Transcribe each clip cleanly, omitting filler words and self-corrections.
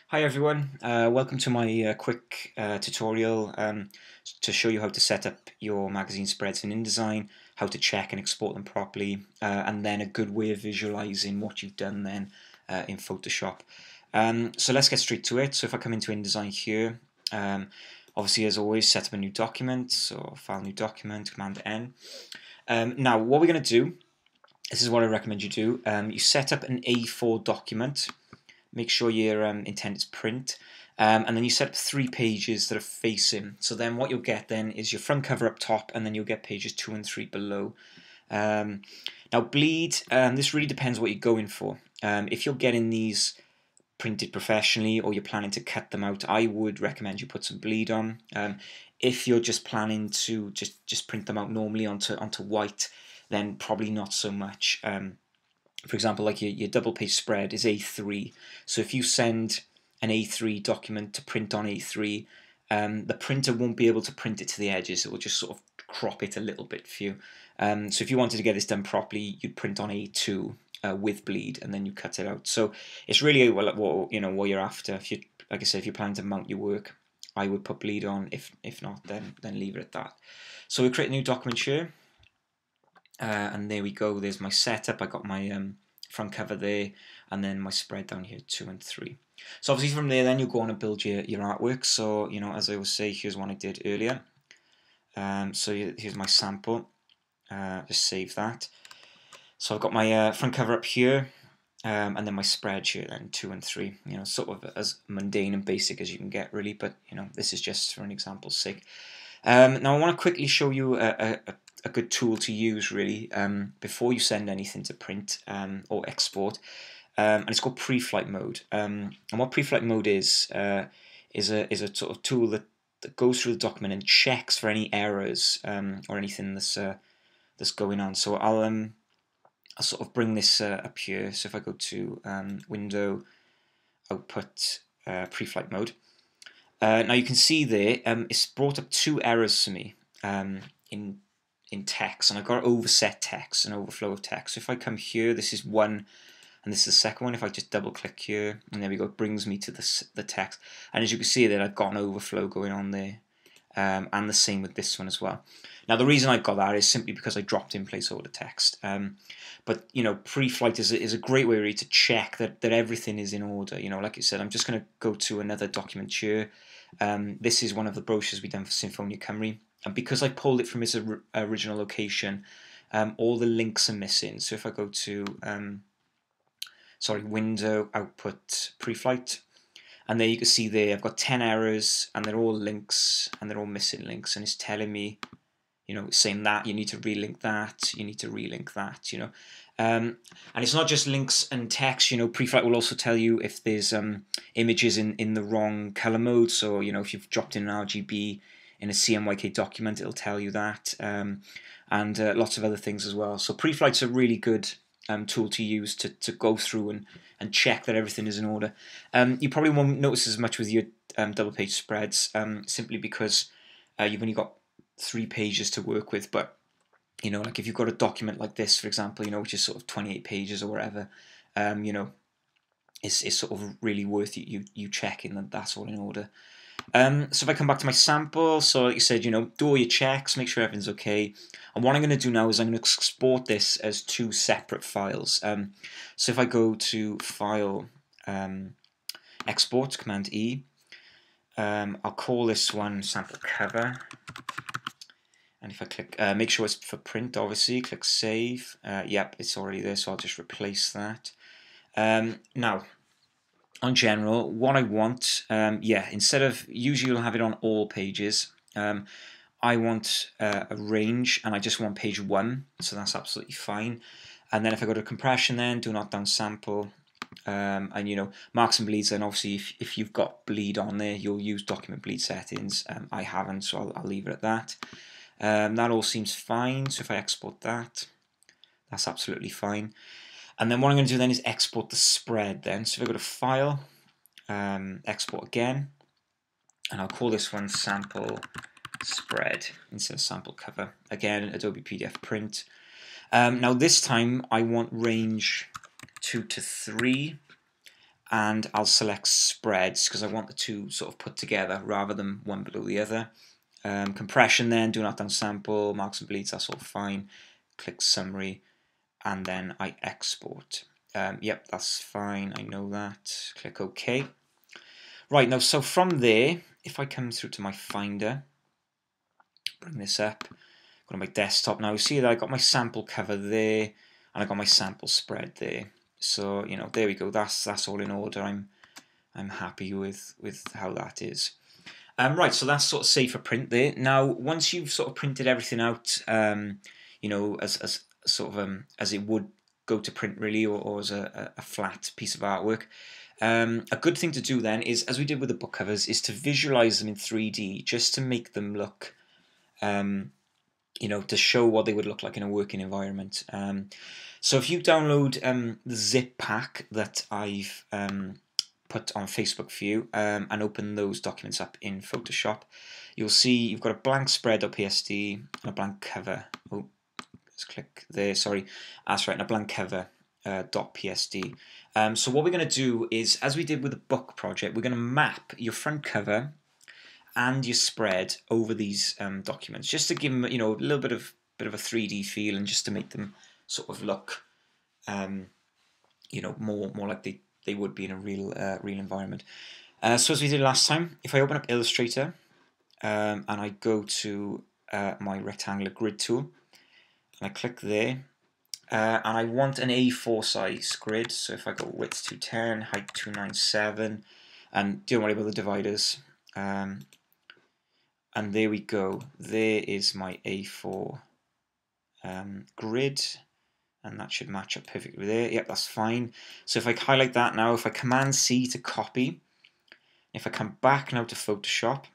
Hi everyone, welcome to my quick tutorial to show you how to set up your magazine spreads in InDesign, how to check and export them properly, and then a good way of visualizing what you've done then in Photoshop. So let's get straight to it. So if I come into InDesign here, obviously as always set up a new document, so file new document, Command N. Now what we're going to do, this is what I recommend you do, you set up an A4 document. Make sure your intent is print, and then you set up 3 pages that are facing. So then what you'll get then is your front cover up top, and then you'll get pages 2 and 3 below. Now bleed, this really depends what you're going for. If you're getting these printed professionally or you're planning to cut them out, I would recommend you put some bleed on. If you're just planning to just print them out normally onto white, then probably not so much. For example, like your double page spread is A3, so if you send an A3 document to print on A3, the printer won't be able to print it to the edges. It will just sort of crop it a little bit for you. So if you wanted to get this done properly, you'd print on A2 with bleed, and then you cut it out. So it's really what you're after. If you, like I said, if you're planning to mount your work, I would put bleed on. If not, then leave it at that. So we create a new document here. And there we go, there's my setup. I got my front cover there, and then my spread down here, 2 and 3. So obviously from there then you'll go on and build your artwork. So as I always say, here's one I did earlier. So here's my sample, just save that. So I've got my front cover up here, and then my spread here then, 2 and 3, sort of as mundane and basic as you can get really, but this is just for an example's sake. Now I want to quickly show you a good tool to use really before you send anything to print or export, and it's called pre-flight mode. And what pre-flight mode is a sort of tool that goes through the document and checks for any errors or anything that's going on. So I'll sort of bring this up here. So if I go to Window, Output, pre-flight mode. Now you can see there it's brought up 2 errors for me in text, and I've got overset text and overflow of text. So if I come here, this is one, and this is the second one. If I just double click here, and there we go, it brings me to the text. And as you can see that I've got an overflow going on there, and the same with this one as well. Now the reason I've got that is simply because I dropped in placeholder text. But pre-flight is a great way really to check that everything is in order. Like I said, I'm just going to go to another document here. This is one of the brochures we've done for Symphonia Cymru, and because I pulled it from its original location, all the links are missing. So if I go to Window, Output, Pre-flight, and there you can see there I've got 10 errors, and they're all links, and they're all missing links, and it's telling me, saying that you need to relink that, you need to relink that, and it's not just links and text. Pre-flight will also tell you if there's images in the wrong color mode. So if you've dropped in an RGB in a CMYK document, it'll tell you that, and lots of other things as well. So pre-flight's a really good tool to use to go through and check that everything is in order. You probably won't notice as much with your double page spreads, simply because you've only got 3 pages to work with. But like if you've got a document like this, for example, which is sort of 28 pages or whatever, it's sort of really worth you checking that that's all in order. So if I come back to my sample, so like you said, do all your checks, make sure everything's okay. And what I'm going to do now is I'm going to export this as 2 separate files. So if I go to File, Export, Command E, I'll call this one Sample Cover. And if I click, make sure it's for print, obviously, click Save. Yep, it's already there, so I'll just replace that. Now, on general, what I want, instead of, usually you'll have it on all pages, I want a range, and I just want page 1, so that's absolutely fine. And then if I go to compression then, do not downsample, and marks and bleeds, then obviously if you've got bleed on there, you'll use document bleed settings. I haven't, so I'll leave it at that. That all seems fine, so if I export that, that's absolutely fine. And then what I'm going to do then is export the spread then. So if I go to File, Export again, and I'll call this one Sample Spread instead of Sample Cover. Again, Adobe PDF Print. Now this time I want range 2 to 3, and I'll select spreads because I want the two sort of put together rather than one below the other. Compression then, do not downsample, marks and bleeds, that's all fine. Click summary, and then I export. Yep, that's fine, I know that. Click OK. Right, now so from there, if I come through to my Finder, bring this up, go to my desktop now, you see that I got my sample cover there, and I got my sample spread there. So, you know, there we go, that's all in order. I'm happy with how that is. Right, so that's sort of safe for print there. Now, once you've sort of printed everything out, you know, as sort of as it would go to print really, or as a flat piece of artwork, a good thing to do then is, as we did with the book covers, is to visualize them in 3D just to make them look, you know, to show what they would look like in a working environment. So if you download the zip pack that I've put on Facebook for you and open those documents up in Photoshop, you'll see you've got a blank spread.psd and a blank cover. Oh, let's click there, sorry. That's right, and a blank cover .psd. So what we're going to do is, as we did with the book project, we're going to map your front cover and your spread over these documents, just to give them, you know, a little bit of a 3D feel, and just to make them sort of look, you know, more like they would be in a real environment. So as we did last time, if I open up Illustrator and I go to my rectangular grid tool, and I click there, and I want an A4 size grid. So if I go width 210, height 297, and don't worry about the dividers. And there we go. There is my A4 grid, and that should match up perfectly there. Yep, that's fine. So if I highlight that now, if I Command C to copy, if I come back now to Photoshop,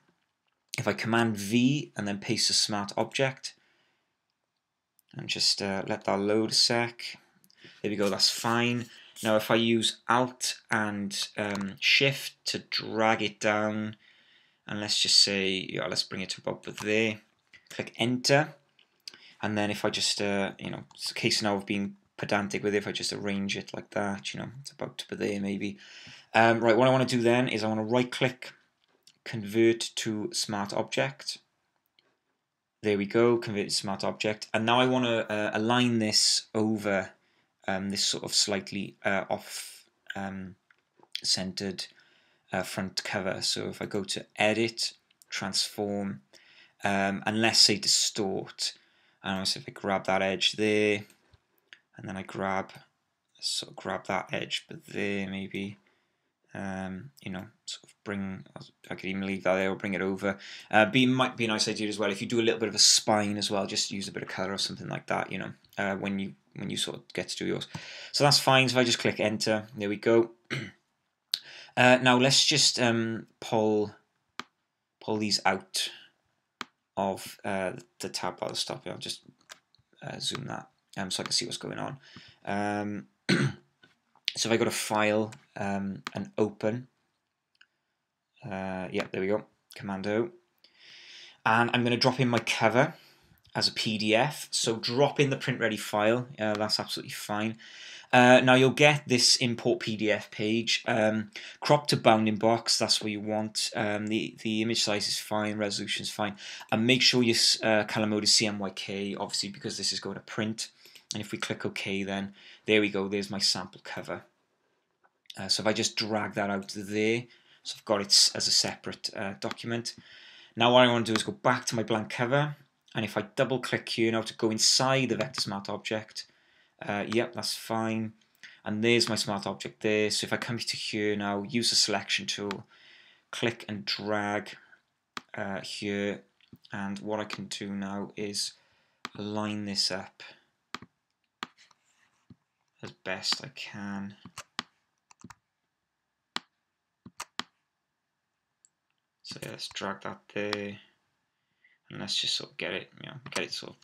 if I Command V and then paste a smart object, and just let that load a sec. There we go, that's fine. Now if I use Alt and Shift to drag it down, and let's just say, yeah, let's bring it to about there. Click Enter, and then if I just, you know, it's a case now of being pedantic with it, if I just arrange it like that, you know, it's about to be there maybe. Right, what I want to do then is I want to right click, convert to smart object. There we go, convert to smart object. And now I want to align this over this sort of slightly off centered front cover. So if I go to edit, transform, and let's say distort, and so if I grab that edge there, and then I grab that edge, but there maybe, you know, sort of bring, I could even leave that there or bring it over. Might be a nice idea as well if you do a little bit of a spine as well, just use a bit of color or something like that, you know, when you sort of get to do yours. So that's fine. So if I just click enter, there we go. Now let's just pull these out of the tab bar. Stop it. I'll just zoom that so I can see what's going on. So if I go to File and Open, yeah, there we go, Command O, and I'm going to drop in my cover as a PDF. So drop in the print ready file. That's absolutely fine. Now you'll get this import PDF page. Crop to bounding box, that's what you want. The image size is fine, resolution is fine, and make sure your color mode is CMYK, obviously because this is going to print. And if we click OK, then there we go, there's my sample cover. So if I just drag that out there, so I've got it as a separate document. Now what I want to do is go back to my blank cover, and if I double click here now to go inside the vector smart object, yep, that's fine, and there's my smart object there. So if I come to here now, use the selection tool, click and drag here, and what I can do now is align this up as best I can. So yeah, let's drag that there, and let's just sort of get it, you know, get it sort of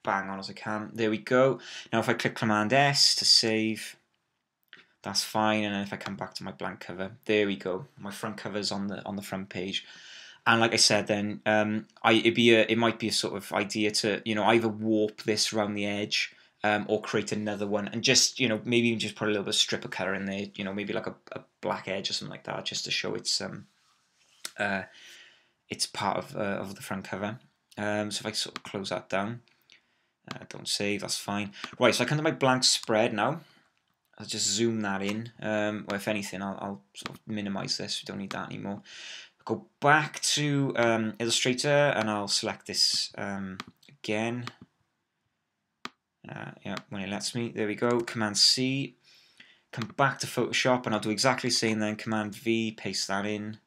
bang on as I can. There we go. Now if I click Command S to save, that's fine. And then if I come back to my blank cover, there we go. My front cover's on the front page. And like I said, then it might be a sort of idea to, you know, either warp this around the edge or create another one, and just maybe even just put a little bit of strip of color in there, maybe like a black edge or something like that, just to show it's part of the front cover. So if I sort of close that down, don't save, that's fine. Right, so I come to my blank spread now. I'll just zoom that in, or if anything, I'll sort of minimize this. We don't need that anymore. Go back to Illustrator, and I'll select this again. Yeah, when it lets me. There we go. Command C. Come back to Photoshop, and I'll do exactly the same then. Command V, paste that in.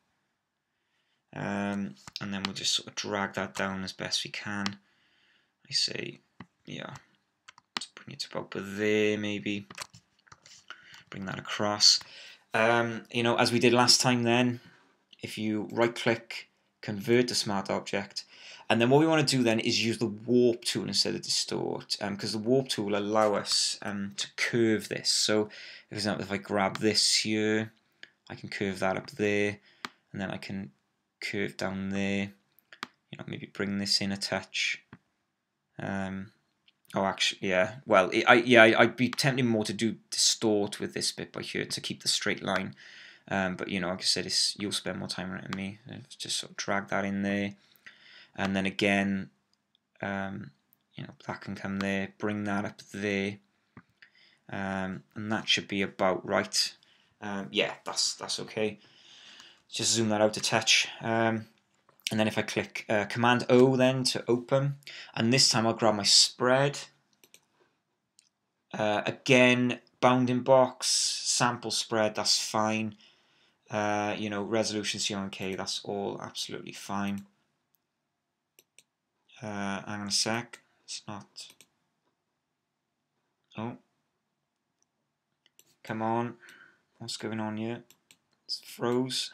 And then we'll just sort of drag that down as best we can. I say, yeah, let's bring it to about there, maybe. Bring that across. As we did last time then, if you right-click, convert to Smart Object, and then what we want to do then is use the Warp tool instead of Distort, because the Warp tool will allow us to curve this. So, for example, if I grab this here, I can curve that up there, and then I can curve down there. Maybe bring this in a touch. Oh, actually, yeah. Well, I'd be tempted more to do Distort with this bit by here to keep the straight line. But like I said, you'll spend more time on it than me. Just sort of drag that in there, and then again, that can come there. Bring that up there, and that should be about right. Yeah, that's okay. Just zoom that out a touch. And then if I click Command O then to open, and this time I'll grab my spread. Again, bounding box, sample spread, that's fine. Resolution C1K, that's all absolutely fine. Hang on a sec, it's not. Oh, come on, what's going on here? It's froze.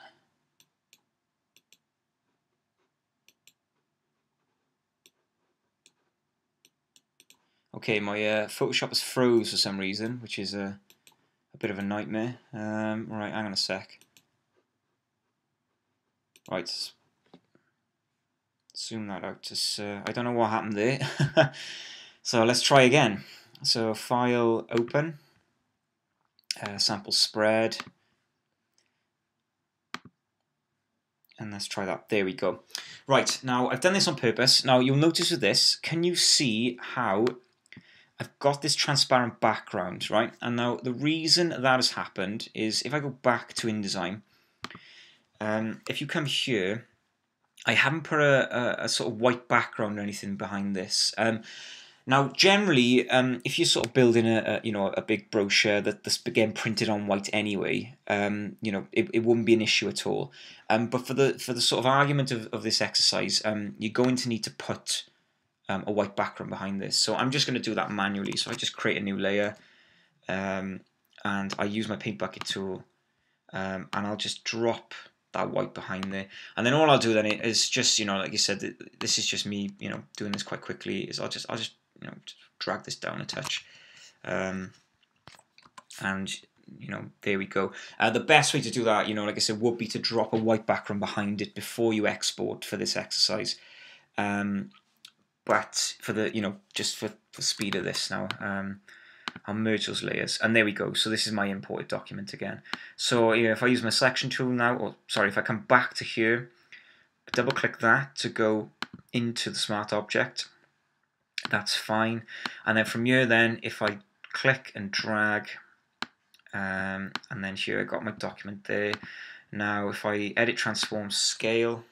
Okay, my Photoshop is froze for some reason, which is a bit of a nightmare. Right, hang on a sec. Right, zoom that out. Just I don't know what happened there. So let's try again. So File, Open, Sample Spread, and let's try that. There we go. Right, now I've done this on purpose. Now you'll notice with this, can you see how I've got this transparent background, right? And now the reason that has happened is if I go back to InDesign, if you come here, I haven't put a sort of white background or anything behind this. Now, generally, if you're sort of building a big brochure that's again printed on white anyway, it wouldn't be an issue at all. But for the sort of argument of this exercise, you're going to need to put a white background behind this. So I'm just going to do that manually. So I just create a new layer, and I use my paint bucket tool, and I'll just drop that white behind there. And then all I'll do then is just, like you said, this is just me, doing this quite quickly. Is I'll just just drag this down a touch, and there we go. The best way to do that, like I said, would be to drop a white background behind it before you export for this exercise. But for the, just for speed of this now, I'll merge those layers, and there we go. So this is my imported document again. So if I use my selection tool now, or sorry, if I come back to here, double click that to go into the Smart Object, that's fine. And then from here then, if I click and drag, and then here I got my document there. Now if I edit, transform, scale,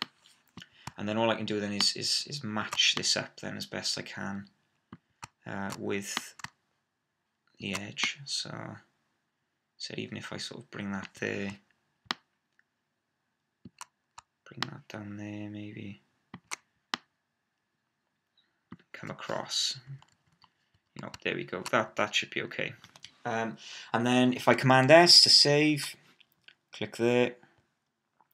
and then all I can do then is match this up then as best I can with the edge. So even if I sort of bring that there, bring that down there, maybe come across, there we go. That should be okay. And then if I Command S to save, click there,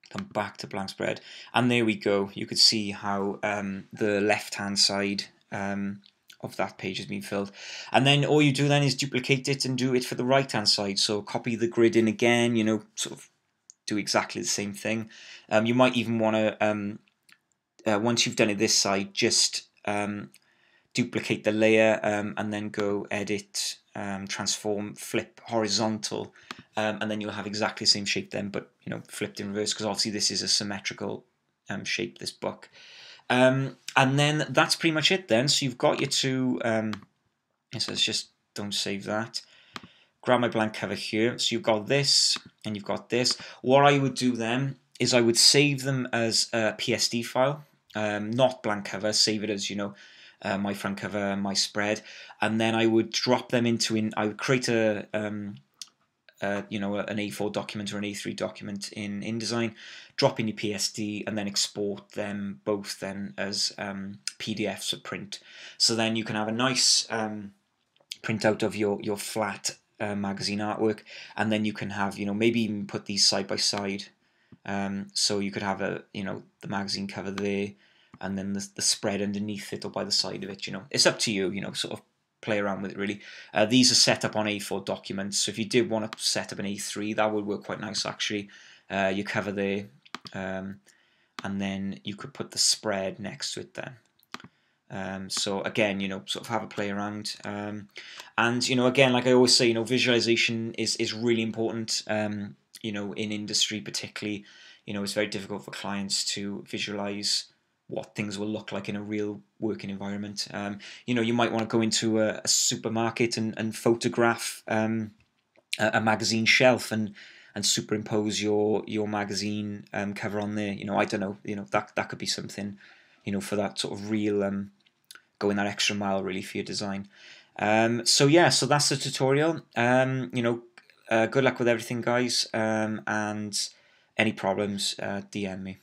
come back to blank spread, and there we go. You could see how the left hand side of that page has been filled. And then all you do then is duplicate it and do it for the right hand side. So copy the grid in again, sort of do exactly the same thing. You might even want to, once you've done it this side, just duplicate the layer, and then go edit, transform, flip horizontal, and then you'll have exactly the same shape then, but flipped in reverse, because obviously this is a symmetrical shape, this book. And then that's pretty much it then. So you've got your two, so let's just don't save that. Grab my blank cover here. So you've got this and you've got this. What I would do then is I would save them as a PSD file, not blank cover, save it as, my front cover, my spread, and then I would drop them into, I would create an A4 document or an A3 document in InDesign, drop in your PSD, and then export them both then as PDFs for print. So then you can have a nice printout of your flat magazine artwork, and then you can have, maybe even put these side by side. So you could have the magazine cover there, and then the spread underneath it or by the side of it. It's up to you. Sort of play around with it really. These are set up on A4 documents, so if you did want to set up an A3, that would work quite nice actually. You cover there, and then you could put the spread next to it then. So again, sort of have a play around, and again, like I always say, visualization is really important. In industry particularly, it's very difficult for clients to visualize what things will look like in a real working environment. You might want to go into a supermarket and photograph a magazine shelf and superimpose your magazine cover on there. I don't know. That could be something. For that sort of real going that extra mile really for your design. So that's the tutorial. Good luck with everything, guys. And any problems, DM me.